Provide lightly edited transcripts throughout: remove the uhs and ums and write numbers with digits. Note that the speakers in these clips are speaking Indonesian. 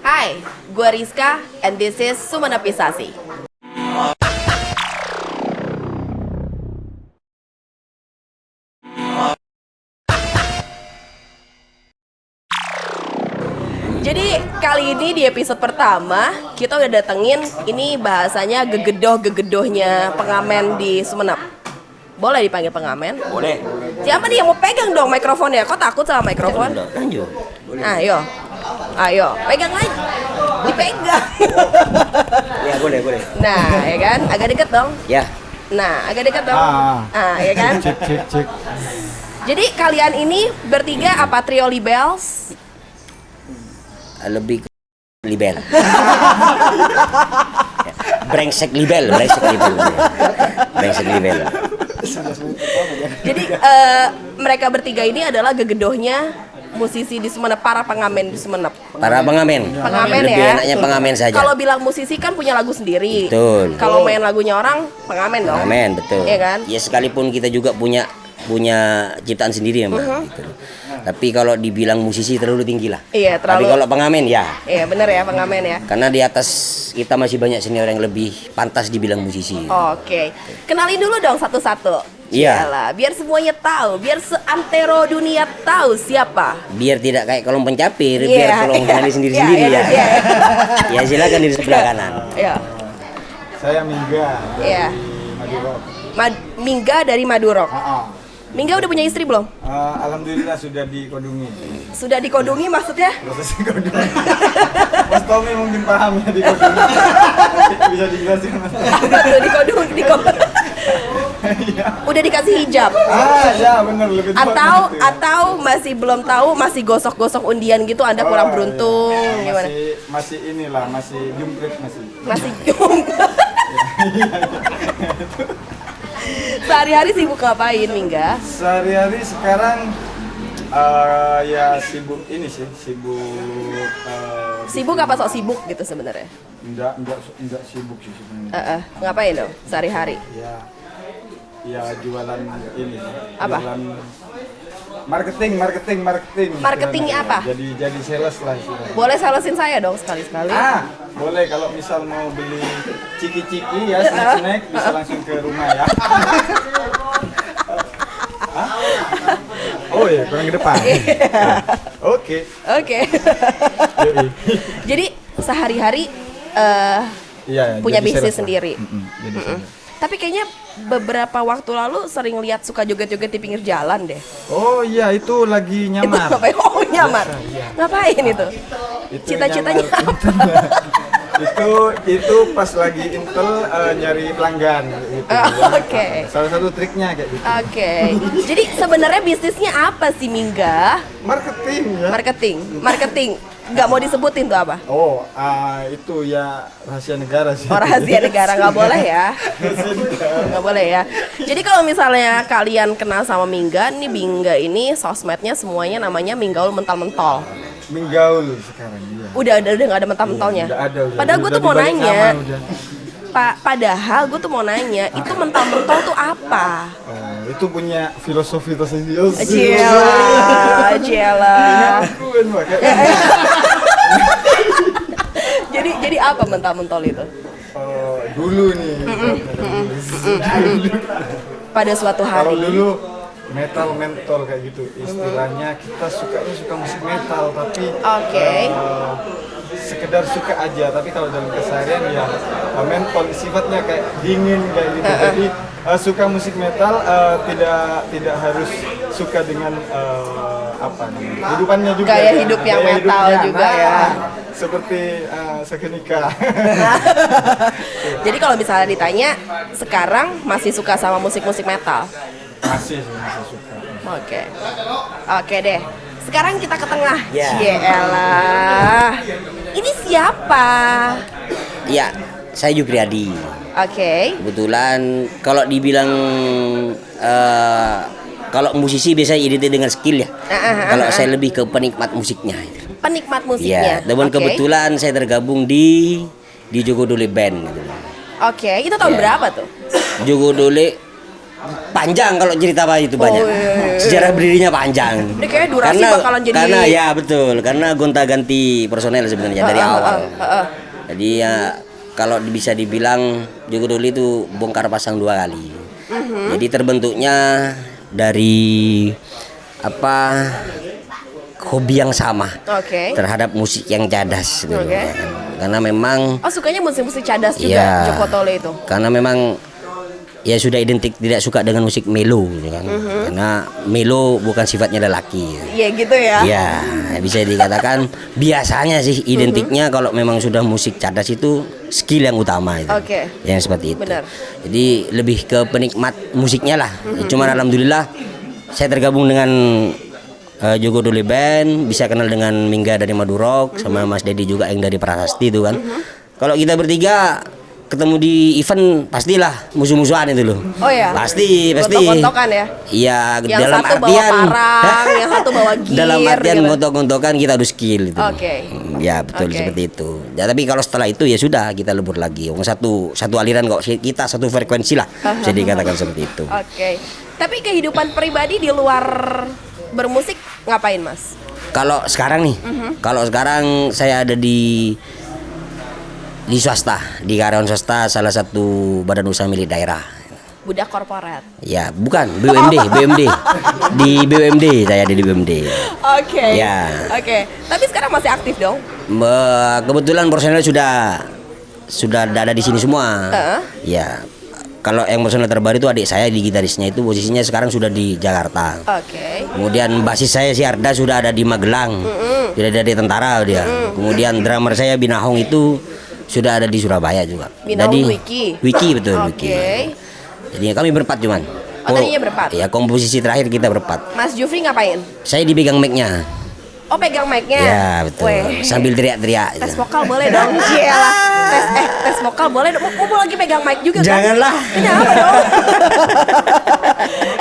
Hai, gue Rizka, and this is Sumenepisasi. Jadi kali ini di episode pertama kita udah datengin, ini bahasanya gegedoh-gegedohnya pengamen di Sumenep. Boleh dipanggil pengamen? Boleh. Siapa nih yang mau pegang dong mikrofonnya? Kok takut sama mikrofon? Lanjut. Ayo, pegang aja. Dipegang. Ya boleh. Nah, ya kan? Agak deket dong. Ya. Nah, agak deket dong. Ya kan? Cek. Jadi kalian ini bertiga apa trio libels? Lebih ke libel. Brengsek libel. Jadi mereka bertiga ini adalah gegedohnya musisi di Sumenep, para pengamen di Sumenep. Para pengamen. Pengamen Lebih ya. enaknya pengamen saja. Kalau bilang musisi kan punya lagu sendiri. Betul. Kalau main lagunya orang, pengamen dong. Pengamen, betul. Iya kan? Ya sekalipun kita juga punya ciptaan sendiri ya, Mbak. Gitu. Tapi kalau dibilang musisi terlalu tinggi lah. Iya, terlalu. Tapi kalau pengamen ya. Iya, bener ya pengamen ya. Karena di atas kita masih banyak senior yang lebih pantas dibilang musisi. Oke. Kenalin dulu dong satu-satu. Iya. Iyalah, biar semuanya tahu, biar seantero dunia tahu siapa. Biar tidak kayak kolom pencapir, Iya, biar tolong kenali sendiri-sendiri iya, ya. iya. Ya silakan di sebelah kanan. Iya. Saya Mingga. Iya. Madura. Mingga dari Madurok. Ah. Mingga udah punya istri belum? Alhamdulillah sudah dikodungi. Sudah dikodungi maksudnya? Proses kodungi. Mas Tommy mungkin paham ya dikodungi. Bisa dijelasin Mas Tommy. Tuh, dikodungi. Udah dikasih hijab. Ya benar lebih tepat gitu ya. Atau masih belum tahu, masih gosok-gosok undian gitu, Anda kurang beruntung Ya. gimana? Masih inilah, masih jungkrit masih. Masih Sehari-hari sibuk ngapain, Mingga? Sehari-hari sekarang ya sibuk ini sih, Sibuk apa sok sibuk gitu sebenarnya? enggak sibuk sih sebenarnya. Ngapain dong sehari-hari? Ya jualan ini. Apa? Jualan marketing. Marketingnya Jualan, apa? Jadi sales lah istilahnya. Boleh salesin saya dong sekali-sekali. Boleh kalau misal mau beli ciki-ciki ya snack bisa langsung ke rumah ya. Oh ya, kurang ke depan. Oke. Yoi. Jadi sehari-hari Iya, punya jadi bisnis sales lah. sendiri. Jadi sales. Tapi kayaknya beberapa waktu lalu sering lihat suka joget-joget di pinggir jalan deh. Oh iya, itu lagi Itu nyamar. ngapain? Oh, nyamar. Iya. Ngapain itu? Itu Cita-citanya nyamar apa? itu pas lagi Intel nyari pelanggan gitu. Oke. Salah satu triknya kayak gitu. Oke. Jadi sebenarnya bisnisnya apa sih, Mingga? Marketing ya. Marketing. Nggak mau disebutin tuh apa? Oh, itu ya rahasia negara sih. Oh, rahasia negara, nggak boleh ya? Nggak boleh ya. Jadi kalau misalnya kalian kenal sama Mingga, nih Mingga ini sosmednya semuanya namanya Minggaul Mental-Mentol. Minggaul sekarang ya. Udah nggak ada mental-mentolnya. Udah ada. Padahal gue tuh mau dibalik nanya. nama udah. Padahal gue tuh mau nanya, itu mental-mentol tuh apa? Itu punya filosofi tersendiri. Jela. Akuin, Mbak. Jadi apa mental-mentol itu? Dulu nih. Pada suatu Kalau hari. dulu metal mentol kayak gitu istilahnya, kita suka musik metal tapi Oke. sekedar suka aja, tapi kalau dalam keseharian ya mentol sifatnya kayak dingin kayak gitu. Jadi suka musik metal tidak harus suka dengan apa namanya, kehidupannya juga. Gaya hidup yang Gaya metal hidupnya. juga ya. Seperti Sekenika. Jadi kalau misalnya ditanya, sekarang masih suka sama musik-musik metal? masih suka. Oke deh. Sekarang kita ke tengah. Ya. Cielah. Ini siapa? Ya, saya Jupriadi. Oke. Kebetulan kalau dibilang kalau musisi biasanya identik dengan skill ya. Kalau saya lebih ke penikmat musiknya. Penikmat Iya, musiknya. dan Oke. kebetulan saya tergabung di Jogodole Band gitu. Oke, itu tahun Ya. berapa tuh? Jogodole panjang kalau cerita Pak itu banyak. iya. Sejarah berdirinya panjang. Ini kayaknya durasi bakalan jadi- karena ya betul, karena gonta-ganti personel sebenarnya dari awal. Jadi ya kalau bisa dibilang Jogodoli itu bongkar pasang 2 kali. Jadi terbentuknya dari apa hobi yang sama Oke. terhadap musik yang cadas gitu. Oke. Karena memang Oh, sukanya musik-musik cadas juga Iya. Joko Tole itu. karena memang ya sudah identik tidak suka dengan musik melo gitu kan. Karena melo bukan sifatnya lelaki. Iya gitu ya. Ya, bisa dikatakan biasanya sih identiknya kalau memang sudah musik cadas itu skill yang utama itu. Oke. Yang seperti itu. Benar. Jadi lebih ke penikmat musiknya lah. Cuman alhamdulillah saya tergabung dengan Jogodoli Band, bisa kenal dengan Mingga dari Madurok sama Mas Dedi juga yang dari Prasasti itu kan. Kalau kita bertiga ketemu di event pastilah musuh-musuhan itu loh. Oh ya. Pasti. Gontok-gontokan ya. Iya, Yang dalam satu bawa artian parang, yang satu bawa gear. dalam artian gitu. gontok-gontokan kita harus skill itu. Oke. Ya betul Oke. seperti itu. Ya, tapi kalau setelah itu ya sudah kita lebur lagi. Satu aliran kok, kita satu frekuensi lah. Bisa dikatakan seperti itu. Oke. Tapi kehidupan pribadi di luar bermusik ngapain, Mas? Kalau sekarang nih, kalau sekarang saya ada di swasta, di karyawan swasta salah satu badan usaha milik daerah. Budak korporat. Ya, bukan BUMD. Di BUMD, saya ada di BUMD. Oke. Ya. Oke. Tapi sekarang masih aktif dong? Kebetulan personel sudah ada di sini semua. Ya. Kalau yang personel terbaru itu adik saya di gitarisnya itu posisinya sekarang sudah di Jakarta. Oke. Kemudian basis saya si Arda sudah ada di Magelang. Sudah ada di tentara dia. Kemudian drummer saya Binahong itu sudah ada di Surabaya juga. Binahong Wiki. Wiki betul Oke. Wiki. Jadi kami berempat cuman. Oh, tadinya berempat? Ya, komposisi terakhir kita berempat. Mas Jufri ngapain? Saya dipegang mic-nya. Oh, pegang mic-nya. Ya, betul. Weh. Sambil teriak-teriak. Tes vokal boleh dong. Cielah. Tes vokal boleh dong. Mau lagi pegang mic juga kan? Janganlah. Kenapa dong?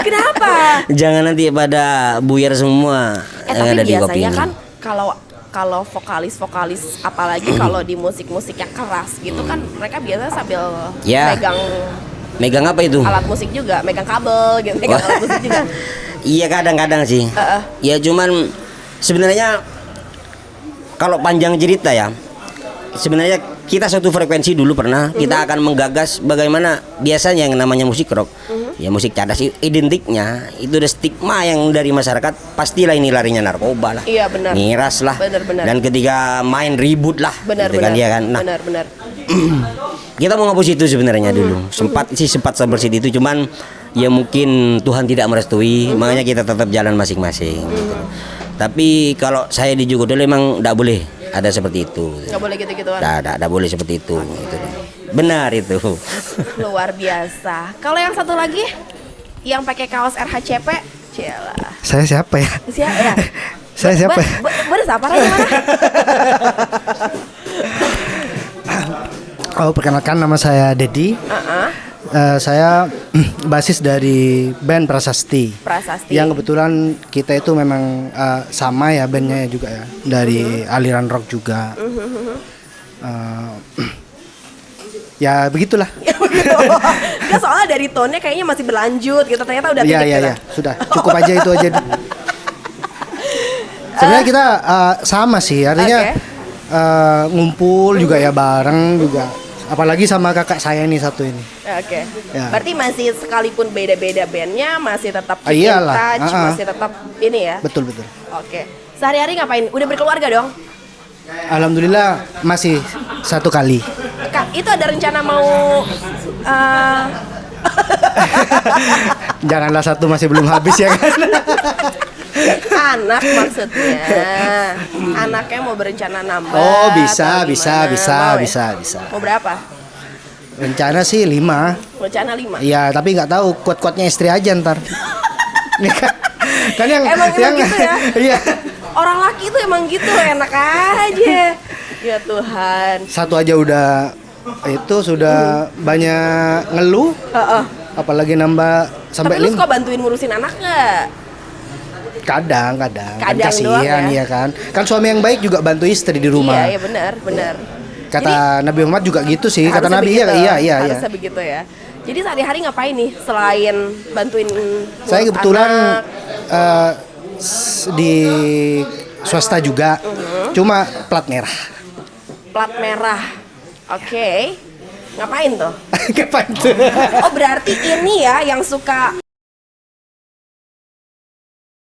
Kenapa? Jangan nanti pada buyar semua yang Tapi ada di kopi biasanya ini. kan kalau vokalis apalagi kalau di musik-musik yang keras gitu kan mereka biasanya sambil Ya. Megang apa itu? alat musik juga, megang kabel gitu, megang alat musik juga. Iya kadang-kadang sih. Ya cuman sebenarnya kalau panjang cerita ya, sebenarnya kita satu frekuensi dulu pernah kita akan menggagas bagaimana biasanya yang namanya musik rock, ya musik cadas identiknya itu ada stigma yang dari masyarakat pastilah ini larinya narkoba lah, Iya, benar. miras lah, Benar. dan ketika main ribut lah, Benar, gitu kan ya kan. Nah benar. kita mau ngapus itu sebenarnya dulu sempat seperti itu cuman ya mungkin Tuhan tidak merestui makanya kita tetap jalan masing-masing gitu. Tapi kalau saya di Jogodoli memang tidak boleh ada seperti itu, Nggak boleh gitu-gituan. tidak boleh seperti itu gitu. Benar itu. Luar biasa. Kalau yang satu lagi yang pakai kaos RHCP, cielah. Saya siapa ya? Siapa ya? Saya siapa? Bener apa mana? Oh, perkenalkan nama saya Dedi. Saya basis dari band Prasasti. Prasasti. Yang kebetulan kita itu memang sama ya bandnya juga ya, dari aliran rock juga. Ya begitulah. Nggak, soalnya dari tone-nya kayaknya masih berlanjut gitu. Ternyata udah Iya titik gitu. iya sudah cukup aja itu aja. Sebenarnya kita sama sih, artinya ngumpul juga ya bareng juga. Apalagi sama kakak saya nih satu ini. Oke. Ya. Berarti masih sekalipun beda-beda bandnya masih tetap keep in Iyalah. touch, masih tetap ini ya. Betul. Oke. Sehari-hari ngapain? Udah berkeluarga dong? Alhamdulillah masih satu kali. Kak, itu ada rencana mau Janganlah satu masih belum habis ya kan. anak maksudnya. Anaknya mau berencana nambah. Oh bisa atau bisa gimana? bisa Mau ya? bisa. Mau berapa? Rencana sih 5. Rencana 5. Iya tapi nggak tahu kuat-kuatnya istri aja ntar. Nih kan yang Emang gitu ya? Iya. Orang laki itu emang gitu, enak aja. Ya Tuhan. Satu aja udah itu sudah banyak ngeluh. Apalagi nambah sampai Tapi lu 5. suka bantuin ngurusin anak nggak? Kadang kan Kadang doang kasihan ya? ya kan. Kan suami yang baik juga bantu istri di rumah. Iya, benar. Kata Nabi Muhammad juga gitu sih. Kata Harusnya Nabi begitu. iya. Harusnya begitu ya. Jadi sehari-hari ngapain nih selain bantuin Saya ngurus kebetulan anak? di swasta juga, cuma plat merah. Plat merah. Oke. Ngapain tuh? Kapan tuh? Oh, berarti ini ya yang suka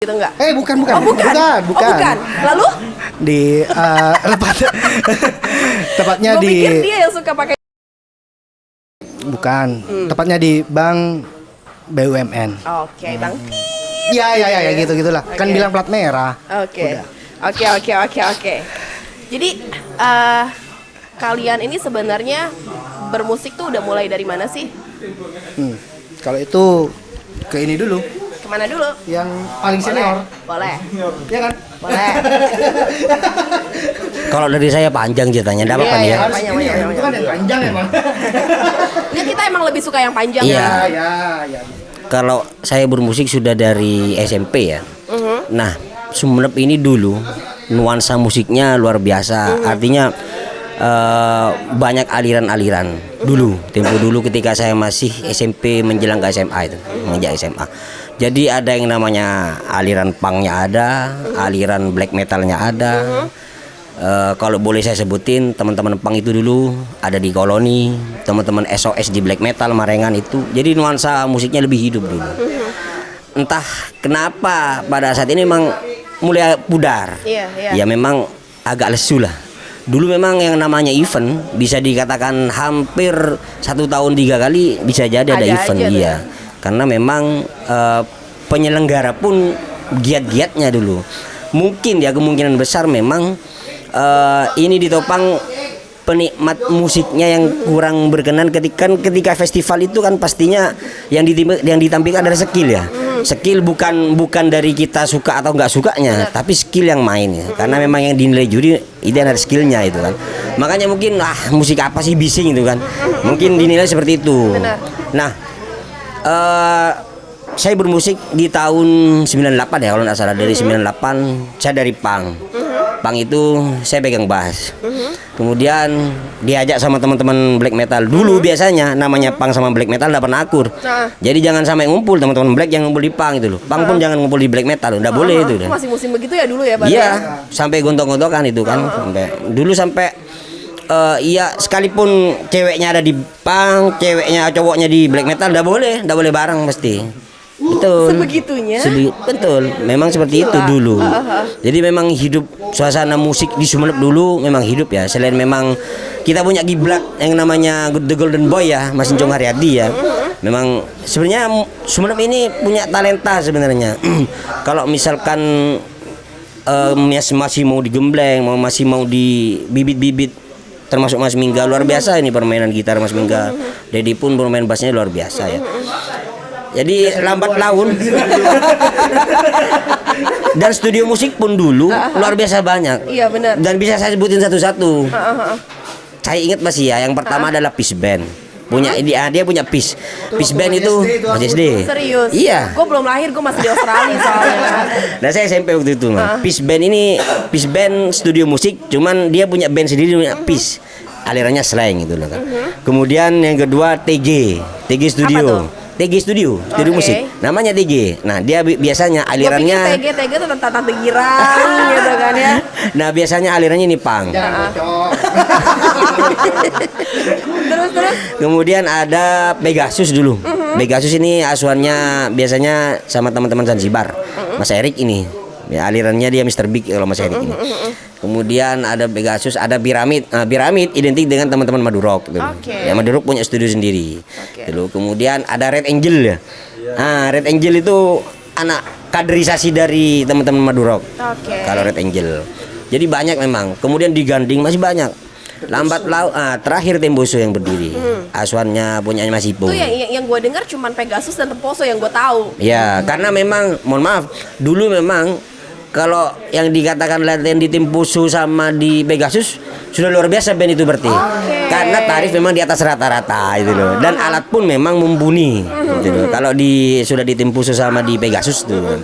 gitu enggak? Bukan. Oh, bukan. Oh, bukan. Lalu? Di tepatnya Gua di pikir dia yang suka pakai. bukan, tepatnya di Bank BUMN. Oke, Bang. Ya gitulah. Kan Oke. bilang plat merah. Oke. Udah. Oke. Jadi kalian ini sebenarnya bermusik tuh udah mulai dari mana sih? Kalau itu ke ini dulu, Kemana dulu? yang paling senior, Boleh. ya kan? Boleh. Kalau dari saya panjang ceritanya, enggak apa-apa Iya, nih ya. iya. Harus Panjang, ini panjang, ya, itu kan yang panjang emang. Nggak, kita emang lebih suka yang panjang Iya. ya. Ya. Kalau saya bermusik sudah dari SMP ya. Nah, Sumenep ini dulu nuansa musiknya luar biasa. Artinya banyak aliran-aliran dulu. Tempo dulu ketika saya masih SMP menjelang ke SMA itu, menginjak SMA. Jadi ada yang namanya aliran punknya ada, aliran black metalnya ada. Kalau boleh saya sebutin, teman-teman punk itu dulu ada di Koloni, teman-teman SOS di black metal Marengan itu. Jadi nuansa musiknya lebih hidup dulu. Entah kenapa pada saat ini memang mulai pudar. Iya. Ya memang agak lesu lah. Dulu memang yang namanya event bisa dikatakan hampir 1 tahun 3 kali bisa jadi ada Ada event, aja tuh iya. ya. Karena memang penyelenggara pun giat-giatnya dulu. Mungkin ya kemungkinan besar memang ini ditopang penikmat musiknya yang kurang berkenan ketika festival itu kan pastinya yang ditampilkan adalah skill ya. Skill bukan dari kita suka atau nggak sukanya, tapi skill yang main ya. Karena memang yang dinilai juri itu ada skillnya itu kan. Makanya mungkin musik apa sih bising itu kan. Mungkin dinilai seperti itu. Benar. Nah, saya bermusik di tahun 98 ya kalau nggak salah. Dari 98 saya dari punk. Punk itu saya pegang bass. Kemudian diajak sama teman-teman black metal. Dulu biasanya namanya punk sama black metal nggak pernah akur. Jadi jangan sampai ngumpul teman-teman black, jangan ngumpul di punk itu loh. Punk pun jangan ngumpul di black metal, udah boleh itu. Itu masih musim begitu ya dulu ya, Bang? Iya, sampai gontok-gontokan itu kan. Sampai iya sekalipun ceweknya ada di punk, cowoknya di black metal udah boleh bareng mesti. Betul. Sebegitunya? Betul. Memang seperti itu dulu. Jadi memang hidup suasana musik di Sumenep dulu memang hidup ya. Selain memang kita punya kiblat yang namanya The Golden Boy ya, Mas Incong Haryadi ya. Memang sebenarnya Sumenep ini punya talenta sebenarnya. Kalau misalkan masih mau digembleng, masih mau di bibit-bibit termasuk Mas Mingga luar biasa ini permainan gitar Mas Mingga. Dedi pun bermain bassnya luar biasa ya. Jadi lambat laun dan studio musik pun dulu luar biasa banyak. Iya, benar. Dan bisa saya sebutin satu-satu. Saya ingat masih ya, yang pertama adalah Peace Band. Dia punya Peace Band itu masih SD. Serius? Iya. Gue belum lahir, gue masih di Australia soalnya. Nah saya SMP waktu itu Peace Band studio musik, cuman dia punya band sendiri namanya Peace. Alirannya slang gitu loh kan. Kemudian yang kedua TG Studio. Apa tuh? TG Studio musik. Namanya TG. Nah, dia biasanya alirannya TG tuh tante girang gitu kan ya. Nah, biasanya alirannya ini punk. Terus. Kemudian ada Pegasus dulu. Pegasus ini asuhannya biasanya sama teman-teman Zanzibar. Mas Erik ini. Ya, alirannya dia Mr. Big kalau Mas Erik ini. Kemudian ada Pegasus, ada Piramid. Nah, Piramid identik dengan teman-teman Madurok gitu. Oke. Ya, Madurok punya studio sendiri. Oke. Gitu. Kemudian ada Red Angel ya. Nah, Red Angel itu anak kaderisasi dari teman-teman Madurok. Oke. Kalau Red Angel. Jadi banyak memang. Kemudian diganding masih banyak. Lambat laun terakhir Temboso yang berdiri. Asuhannya punya Mas Ipo. Itu yang gue dengar cuman Pegasus dan Temposo yang gue tahu. Ya, karena memang mohon maaf, dulu memang kalau yang dikatakan latihan di Temposo sama di Pegasus sudah luar biasa band itu berarti. Karena tarif memang di atas rata-rata itu loh. Dan alat pun memang mumpuni gitu loh. Kalau sudah di Temposo sama di Pegasus tuh.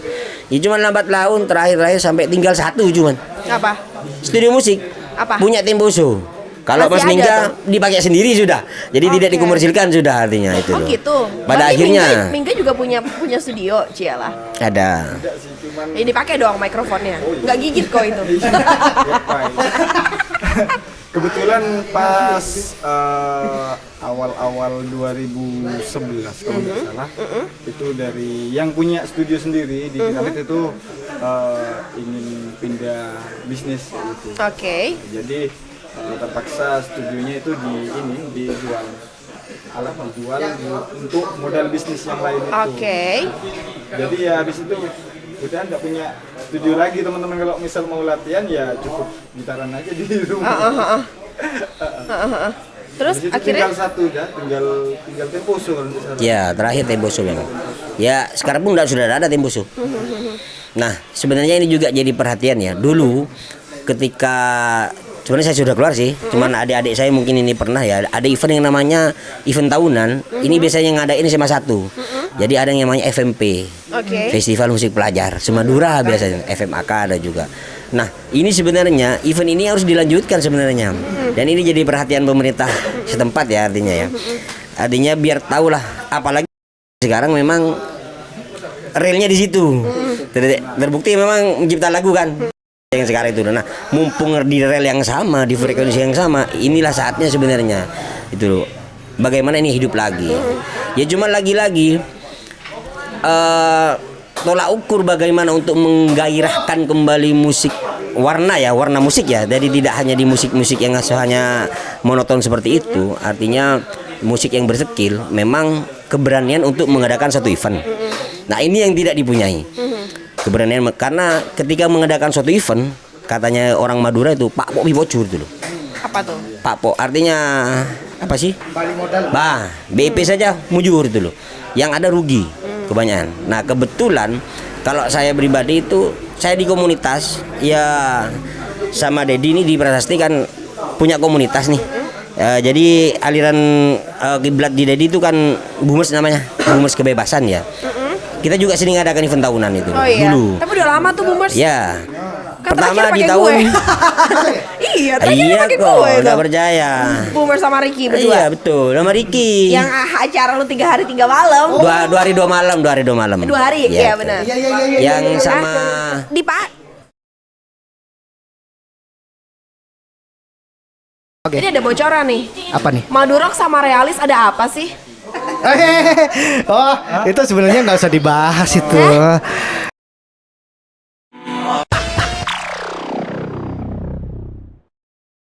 Ya cuma lambat laun terakhir sampai tinggal satu cuman. Apa? Studio musik. Apa? Punya Temposo. Kalau Masih Mas ada Mingga tuh? dipakai sendiri sudah. Jadi tidak Oke. dikomersilkan sudah artinya itu Oh loh. gitu. Pada Berarti akhirnya Mingga juga punya studio, cialah. ada. Ini dipakai dong mikrofonnya. Nggak gigit kok itu. Kebetulan pas awal-awal 2011 kalau nggak salah, itu dari yang punya studio sendiri di Piramid itu ingin pindah bisnis gitu. Oke. Jadi terpaksa studionya itu dijual, alat dijual untuk modal bisnis yang lain itu. Oke. Jadi ya habis itu udah nggak punya studio lagi teman-teman, kalau misal mau latihan ya cukup gitaran aja di rumah. Terus Habis itu akhirnya tinggal satu dah, tinggal Temposo kalau nggak salah. Ya, terakhir Temposo memang. Ya, sekarang pun sudah ada Temposo. Nah, sebenarnya ini juga jadi perhatian ya. Dulu ketika sebenarnya saya sudah keluar sih, cuman adik-adik saya mungkin ini pernah ya, ada event yang namanya event tahunan. Ini biasanya ngadain SMA 1. Jadi ada yang namanya FMP. Oke. Festival Musik Pelajar Semadura biasanya, FMAK ada juga. Nah, ini sebenarnya event ini harus dilanjutkan sebenarnya. Dan ini jadi perhatian pemerintah setempat ya artinya ya. Artinya biar tahulah, apalagi sekarang memang realnya di situ. Terbukti memang mencipta lagu kan yang sekarang itu. Nah, mumpung di rel yang sama, di frekuensi yang sama, inilah saatnya sebenarnya. Itu loh. Bagaimana ini hidup lagi. Ya cuma lagi-lagi tolak ukur bagaimana untuk menggairahkan kembali musik warna musik ya, jadi tidak hanya di musik-musik yang hanya monoton seperti itu. Artinya musik yang berskill memang keberanian untuk mengadakan satu event. Nah, ini yang tidak dipunyai keberanian, karena ketika mengadakan suatu event katanya orang Madura itu Pak Po bocor itu loh. apa tuh? Pak Po artinya apa sih? Balik modal. Bah, BP saja mujur itu loh. Yang ada rugi kebanyakan. Nah, kebetulan kalau saya pribadi itu saya di komunitas ya, sama Dedi ini di Prasasti kan punya komunitas nih. Jadi aliran kiblat di Dedi itu kan Boomers namanya, Boomers Kebebasan ya. Kita juga sering adakan event tahunan itu Oh iya. dulu. Tapi udah lama tuh Boomers. Ya. Kan Pertama terakhir di pakai tahun gue. Iya, terakhir iya pakai kok, gue nggak tuh. percaya. Boomers sama Ricky berdua. Iya betul, nama Ricky. Yang acara lu 3 hari 3 malam. Dua hari 2 malam, 2 hari 2 malam. 2 hari, iya benar. Yang sama Di Pak. Oke. Ini ada bocoran nih. Apa nih? Madurok sama Realis ada apa sih? Oh, itu sebenarnya nggak usah dibahas itu.